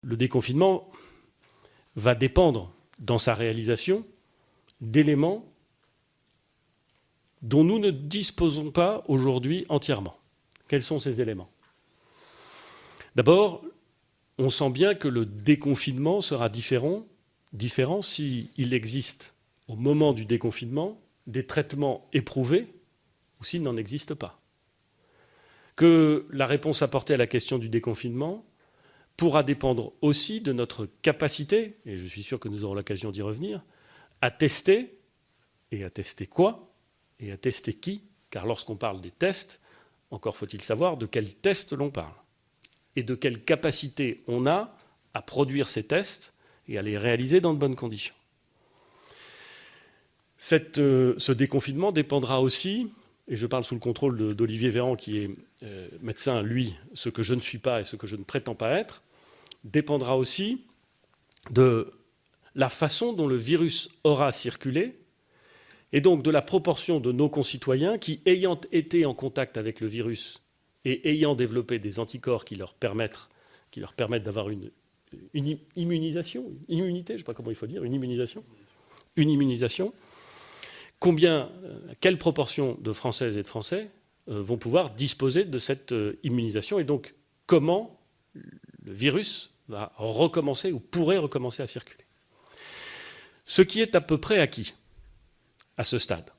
Le déconfinement va dépendre, dans sa réalisation, d'éléments dont nous ne disposons pas aujourd'hui entièrement. Quels sont ces éléments? D'abord, on sent bien que le déconfinement sera différent s'il existe, au moment du déconfinement, des traitements éprouvés ou s'il n'en existe pas. Que la réponse apportée à la question du déconfinement pourra dépendre aussi de notre capacité, et je suis sûr que nous aurons l'occasion d'y revenir, à tester, et à tester quoi, et à tester qui, car lorsqu'on parle des tests, encore faut-il savoir de quels tests l'on parle, et de quelle capacité on a à produire ces tests et à les réaliser dans de bonnes conditions. Ce déconfinement dépendra aussi, et je parle sous le contrôle d'Olivier Véran, qui est médecin, lui, ce que je ne suis pas et ce que je ne prétends pas être, dépendra aussi de la façon dont le virus aura circulé, et donc de la proportion de nos concitoyens qui, ayant été en contact avec le virus et ayant développé des anticorps qui leur permettent d'avoir une immunisation, je ne sais pas comment il faut dire, une immunisation, quelle proportion de Françaises et de Français vont pouvoir disposer de cette immunisation, et donc comment le virus va recommencer ou pourrait recommencer à circuler. Ce qui est à peu près acquis à ce stade,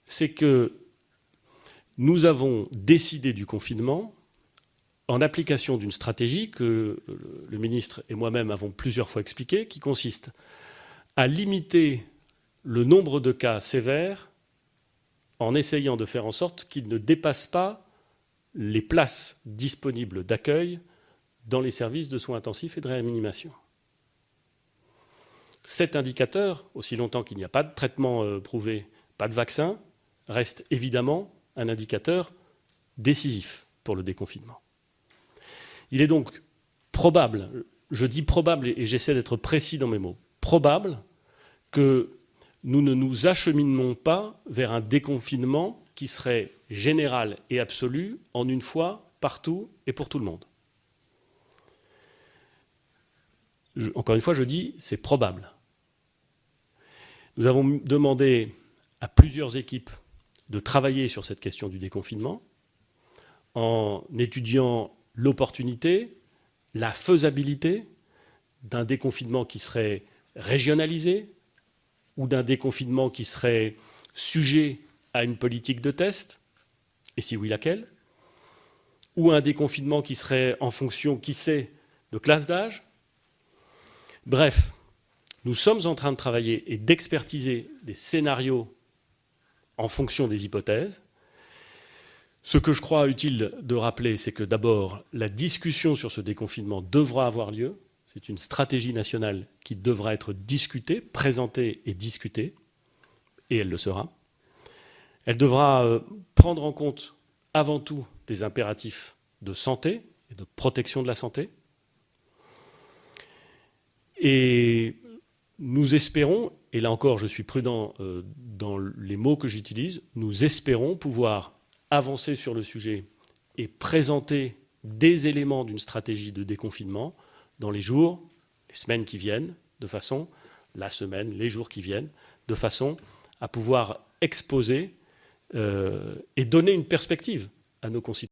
c'est que nous avons décidé du confinement en application d'une stratégie que le ministre et moi-même avons plusieurs fois expliquée, qui consiste à limiter le nombre de cas sévères en essayant de faire en sorte qu'ils ne dépassent pas les places disponibles d'accueil dans les services de soins intensifs et de réanimation. Cet indicateur, aussi longtemps qu'il n'y a pas de traitement prouvé, pas de vaccin, reste évidemment un indicateur décisif pour le déconfinement. Il est donc probable, je dis probable et j'essaie d'être précis dans mes mots, probable que nous ne nous acheminons pas vers un déconfinement qui serait général et absolu en une fois, partout et pour tout le monde. Encore une fois, je dis, c'est probable. Nous avons demandé à plusieurs équipes de travailler sur cette question du déconfinement en étudiant l'opportunité, la faisabilité d'un déconfinement qui serait régionalisé ou d'un déconfinement qui serait sujet à une politique de test, et si oui, laquelle, ou un déconfinement qui serait en fonction, qui sait, de classe d'âge. Bref, nous sommes en train de travailler et d'expertiser des scénarios en fonction des hypothèses. Ce que je crois utile de rappeler, c'est que d'abord, la discussion sur ce déconfinement devra avoir lieu. C'est une stratégie nationale qui devra être discutée, présentée et discutée, et elle le sera. Elle devra prendre en compte avant tout des impératifs de santé et de protection de la santé. Et nous espérons, et là encore je suis prudent dans les mots que j'utilise, nous espérons pouvoir avancer sur le sujet et présenter des éléments d'une stratégie de déconfinement dans les jours, les semaines qui viennent, la semaine, les jours qui viennent, de façon à pouvoir exposer et donner une perspective à nos concitoyens.